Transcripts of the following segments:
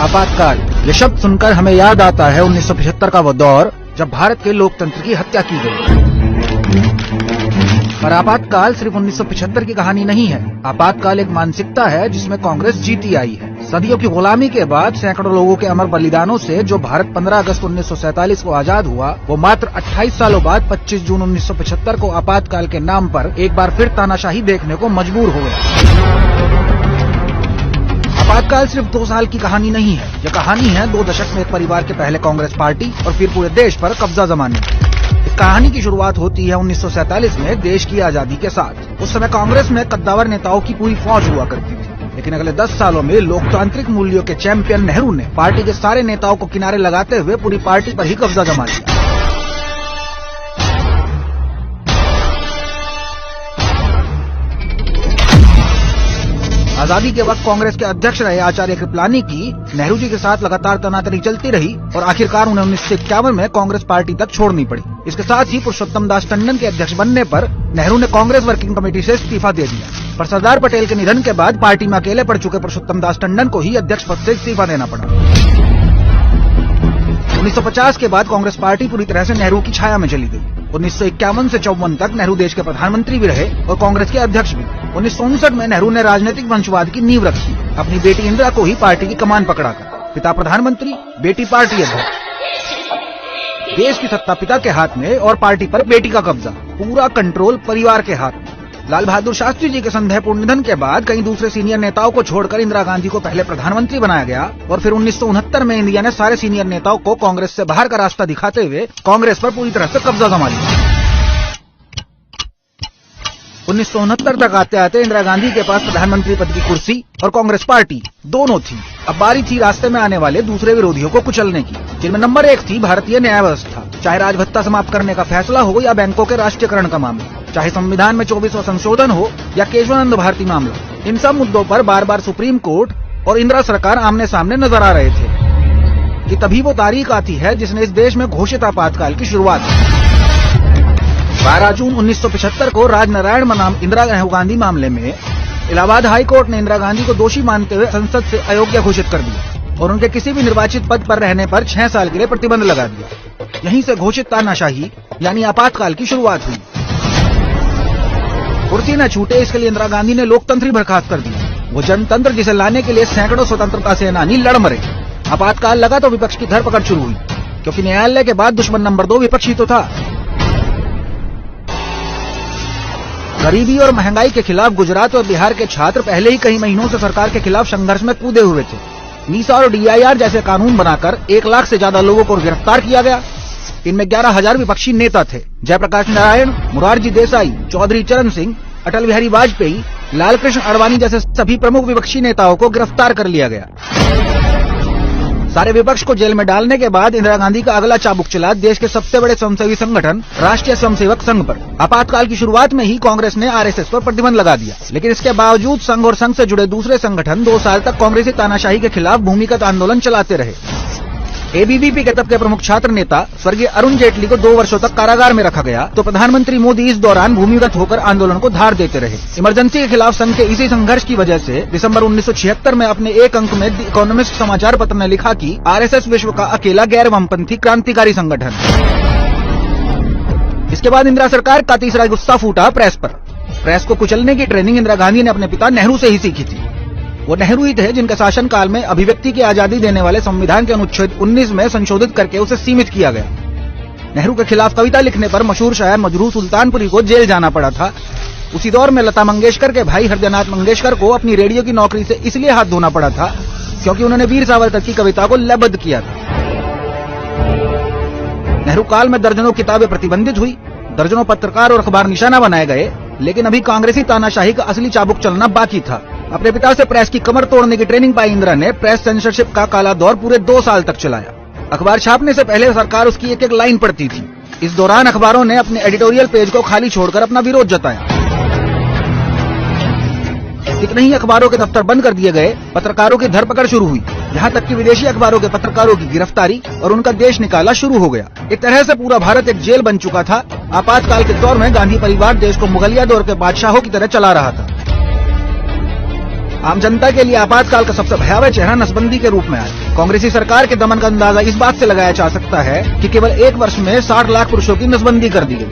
आपातकाल, ये शब्द सुनकर हमें याद आता है 1975 का वो दौर जब भारत के लोकतंत्र की हत्या की गई। पर आपातकाल सिर्फ 1975 की कहानी नहीं है। आपातकाल एक मानसिकता है जिसमें कांग्रेस जीती आई है। सदियों की गुलामी के बाद सैकड़ों लोगों के अमर बलिदानों से जो भारत 15 अगस्त 1947 को आजाद हुआ, वो मात्र 28 सालों बाद 25 जून 1975 को आपातकाल के नाम पर एक बार फिर तानाशाही देखने को मजबूर हो गया। आपातकाल सिर्फ 2 साल की कहानी नहीं है, यह कहानी है 2 दशक में एक परिवार के पहले कांग्रेस पार्टी और फिर पूरे देश पर कब्जा जमाने की। इस कहानी की शुरुआत होती है 1947 में देश की आजादी के साथ। उस समय कांग्रेस में कद्दावर नेताओं की पूरी फौज हुआ करती थी, लेकिन अगले 10 सालों में लोकतांत्रिक मूल्यों के चैंपियन नेहरू ने पार्टी के सारे नेताओं को किनारे लगाते हुए पूरी पार्टी पर ही कब्जा जमा लिया। आजादी के वक्त कांग्रेस के अध्यक्ष रहे आचार्य कृपलानी की नेहरू जी के साथ लगातार तनातनी चलती रही और आखिरकार उन्हें 1951 में कांग्रेस पार्टी तक छोड़नी पड़ी। इसके साथ ही पुरुषोत्तम दास टंडन के अध्यक्ष बनने पर नेहरू ने कांग्रेस वर्किंग कमेटी से इस्तीफा दे दिया। पर सरदार पटेल के निधन के बाद पार्टी में अकेले पड़ चुके पुरुषोत्तम दास टंडन को ही अध्यक्ष पद से इस्तीफा देना पड़ा। 1950 के बाद कांग्रेस पार्टी पूरी तरह से नेहरू की छाया में चली गई। 1951 से 54 तक नेहरू देश के प्रधानमंत्री भी रहे और कांग्रेस के अध्यक्ष भी। 1959 में नेहरू ने राजनीतिक वंशवाद की नींव रखी, अपनी बेटी इंदिरा को ही पार्टी की कमान पकड़ाकर। पिता प्रधानमंत्री, बेटी पार्टी अध्यक्ष। देश की सत्ता पिता के हाथ में और पार्टी पर बेटी का कब्जा, पूरा कंट्रोल परिवार के हाथ में। लाल बहादुर शास्त्री जी के संदेहपूर्ण निधन के बाद कई दूसरे सीनियर नेताओं को छोड़कर इंदिरा गांधी को पहले प्रधानमंत्री बनाया गया और फिर 1969 में इंडिया ने सारे सीनियर नेताओं को कांग्रेस से बाहर का रास्ता दिखाते हुए कांग्रेस पर पूरी तरह से कब्जा जमा लिया। 1969 तक आते आते इंदिरा गांधी के पास प्रधानमंत्री पद की कुर्सी और कांग्रेस पार्टी दोनों थी। अब बारी थी रास्ते में आने वाले दूसरे विरोधियों को कुचलने की, जिनमें नंबर 1 थी भारतीय न्याय व्यवस्था। चाहे राजभत्ता समाप्त करने का फैसला हो या बैंकों के राष्ट्रीयकरण का मामला, चाहे संविधान में 24वां संशोधन हो या केशवानंद भारती मामला, इन सब मुद्दों पर बार बार सुप्रीम कोर्ट और इंदिरा सरकार आमने सामने नजर आ रहे थे कि तभी वो तारीख आती है जिसने इस देश में घोषित आपातकाल की शुरुआत की। 12 जून 1975 को राजनारायण बनाम इंदिरा गांधी मामले में इलाहाबाद हाई कोर्ट ने इंदिरा गांधी को दोषी मानते हुए संसद से अयोग्य घोषित कर दिया और उनके किसी भी निर्वाचित पद पर रहने पर 6 साल के लिए प्रतिबंध लगा दिया। यहीं से घोषित तानाशाही यानी आपातकाल की शुरुआत हुई। कुर्सी न छूटे इसके लिए इंदिरा गांधी ने लोकतंत्र ही बर्खास्त कर दिया। वो जनतंत्र जिसे लाने के लिए सैकड़ों स्वतंत्रता सेनानी लड़ मरे। आपातकाल लगा तो विपक्ष की धरपकड़ शुरू हुई, क्योंकि न्यायालय के बाद दुश्मन नंबर 2 विपक्ष ही तो था। गरीबी और महंगाई के खिलाफ गुजरात और बिहार के छात्र पहले ही कई महीनों से सरकार के खिलाफ संघर्ष में कूदे हुए थे। नीसा और DIR जैसे कानून बनाकर 1 लाख से ज्यादा लोगों को गिरफ्तार किया गया। इनमें 11,000 विपक्षी नेता थे। जयप्रकाश नारायण, मुरारजी देसाई, चौधरी चरण सिंह, अटल बिहारी वाजपेयी, लालकृष्ण आडवाणी जैसे सभी प्रमुख विपक्षी नेताओं को गिरफ्तार कर लिया गया। सारे विपक्ष को जेल में डालने के बाद इंदिरा गांधी का अगला चाबुक चला देश के सबसे बड़े स्वयंसेवी संगठन राष्ट्रीय स्वयंसेवक संघ पर। आपातकाल की शुरुआत में ही कांग्रेस ने RSS पर प्रतिबंध लगा दिया, लेकिन इसके बावजूद संघ और संघ से जुड़े दूसरे संगठन 2 साल तक कांग्रेसी तानाशाही के खिलाफ भूमिगत आंदोलन चलाते रहे। ABVP के तब के प्रमुख छात्र नेता स्वर्गीय अरुण जेटली को 2 वर्षों तक कारागार में रखा गया, तो प्रधानमंत्री मोदी इस दौरान भूमिगत होकर आंदोलन को धार देते रहे। इमरजेंसी के खिलाफ संघ के इसी संघर्ष की वजह से दिसंबर 1976 में अपने एक अंक में द इकोनॉमिस्ट समाचार पत्र ने लिखा कि RSS विश्व का अकेला गैर वामपंथी क्रांतिकारी संगठन। इसके बाद इंदिरा सरकार का तीसरा गुस्सा फूटा प्रेस पर। प्रेस को कुचलने की ट्रेनिंग इंदिरा गांधी ने अपने पिता नेहरू से ही सीखी थी। वो नेहरू ही थे जिनके शासनकाल में अभिव्यक्ति की आजादी देने वाले संविधान के अनुच्छेद 19 में संशोधित करके उसे सीमित किया गया। नेहरू के खिलाफ कविता लिखने पर मशहूर शायर मजरूह सुल्तानपुरी को जेल जाना पड़ा था। उसी दौर में लता मंगेशकर के भाई हृदयनाथ मंगेशकर को अपनी रेडियो की नौकरी से इसलिए हाथ धोना पड़ा था क्योंकि उन्होंने वीर सावरकर की कविता को लयबद्ध किया था। नेहरू काल में दर्जनों किताबें प्रतिबंधित हुई, दर्जनों पत्रकार और अखबार निशाना बनाए गए, लेकिन अभी कांग्रेसी तानाशाही का असली चाबुक चलना बाकी था। अपने पिता से प्रेस की कमर तोड़ने की ट्रेनिंग पाई इंदिरा ने प्रेस सेंसरशिप का काला दौर पूरे 2 साल तक चलाया। अखबार छापने से पहले सरकार उसकी एक-एक लाइन पढ़ती थी। इस दौरान अखबारों ने अपने एडिटोरियल पेज को खाली छोड़कर अपना विरोध जताया। इतने ही अखबारों के दफ्तर बंद कर दिए गए, पत्रकारों की धरपकड़ शुरू हुई, यहाँ तक कि विदेशी अखबारों के पत्रकारों की गिरफ्तारी और उनका देश निकाला शुरू हो गया। एक तरह से पूरा भारत एक जेल बन चुका था। आपातकाल के दौर में गांधी परिवार देश को मुगलिया दौर के बादशाहों की तरह चला रहा था। आम जनता के लिए आपातकाल का सबसे भयावह चेहरा नसबंदी के रूप में आया। कांग्रेसी सरकार के दमन का अंदाजा इस बात से लगाया जा सकता है कि केवल एक वर्ष में 60 लाख पुरुषों की नसबंदी कर दी गई।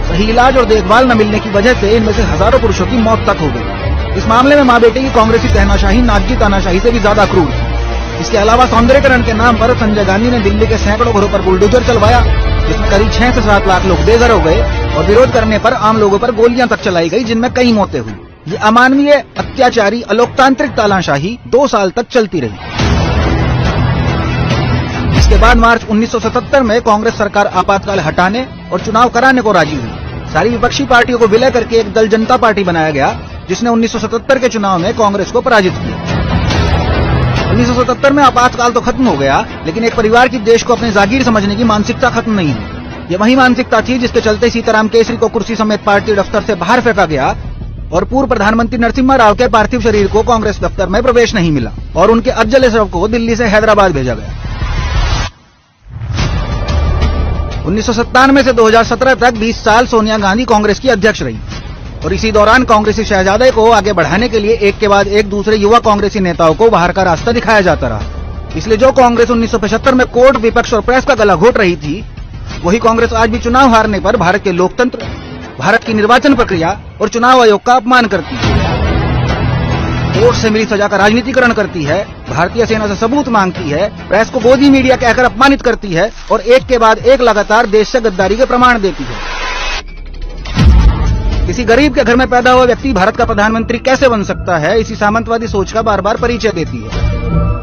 सही इलाज और देखभाल न मिलने की वजह से इनमें से हजारों पुरुषों की मौत तक हो गई। इस मामले में माँ बेटे की कांग्रेसी तहनाशाही नागजी तानाशाही से भी ज्यादा क्रूर थी। इसके अलावा सौंदर्यकरण के नाम पर संजय गांधी ने दिल्ली के सैकड़ों घरों पर बुलडोजर चलवाया, जिसमें करीब 6 से 7 लाख लोग बेघर हो गए और विरोध करने पर आम लोगों पर गोलियां तक चलाई गई, जिनमें कई मौतें हुई। ये अमानवीय, अत्याचारी, अलोकतांत्रिक तानाशाही 2 साल तक चलती रही। इसके बाद मार्च 1977 में कांग्रेस सरकार आपातकाल हटाने और चुनाव कराने को राजी हुई। सारी विपक्षी पार्टियों को विलय करके एक दल जनता पार्टी बनाया गया, जिसने 1977 के चुनाव में कांग्रेस को पराजित किया। 1977 में आपातकाल तो खत्म हो गया, लेकिन एक परिवार की देश को अपने जागीर समझने की मानसिकता खत्म नहीं हुई। ये वही मानसिकता थी जिसके चलते सीताराम केसरी को कुर्सी समेत पार्टी दफ्तर से बाहर फेंका गया और पूर्व प्रधानमंत्री नरसिम्हा राव के पार्थिव शरीर को कांग्रेस दफ्तर में प्रवेश नहीं मिला और उनके अज्जल शव को दिल्ली से हैदराबाद भेजा गया। 1997 से 2017 तक 20 साल सोनिया गांधी कांग्रेस की अध्यक्ष रही और इसी दौरान कांग्रेसी शहजादे को आगे बढ़ाने के लिए एक के बाद एक दूसरे युवा कांग्रेसी नेताओं को बाहर का रास्ता दिखाया जाता रहा। इसलिए जो कांग्रेस 1975 में कोर्ट, विपक्ष और प्रेस का गला घोट रही थी, वही कांग्रेस आज भी चुनाव हारने पर भारत के लोकतंत्र, भारत की निर्वाचन प्रक्रिया और चुनाव आयोग का अपमान करती है, कोर्ट से मिली सजा का राजनीतिकरण करती है, भारतीय सेना से सबूत मांगती है, प्रेस को गोदी मीडिया कहकर अपमानित करती है और एक के बाद एक लगातार देश से गद्दारी के प्रमाण देती है। किसी गरीब के घर में पैदा हुआ व्यक्ति भारत का प्रधानमंत्री कैसे बन सकता है, इसी सामंतवादी सोच का बार बार परिचय देती है,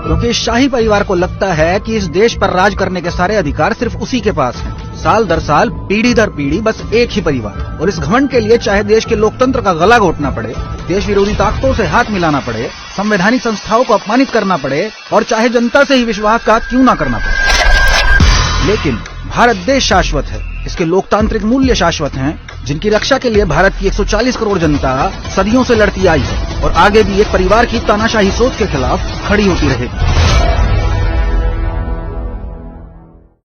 क्योंकि इस शाही परिवार को लगता है कि इस देश पर राज करने के सारे अधिकार सिर्फ उसी के पास हैं। साल दर साल, पीढ़ी दर पीढ़ी बस एक ही परिवार, और इस घमंड के लिए चाहे देश के लोकतंत्र का गला घोटना पड़े, देश विरोधी ताकतों से हाथ मिलाना पड़े, संवैधानिक संस्थाओं को अपमानित करना पड़े और चाहे जनता से ही विश्वासघात क्यों न करना पड़े, लेकिन भारत देश शाश्वत है, इसके लोकतांत्रिक मूल्य शाश्वत हैं, जिनकी रक्षा के लिए भारत की 140 करोड़ जनता सदियों से लड़ती आई है और आगे भी एक परिवार की तानाशाही सोच के खिलाफ खड़ी होती रहेगी।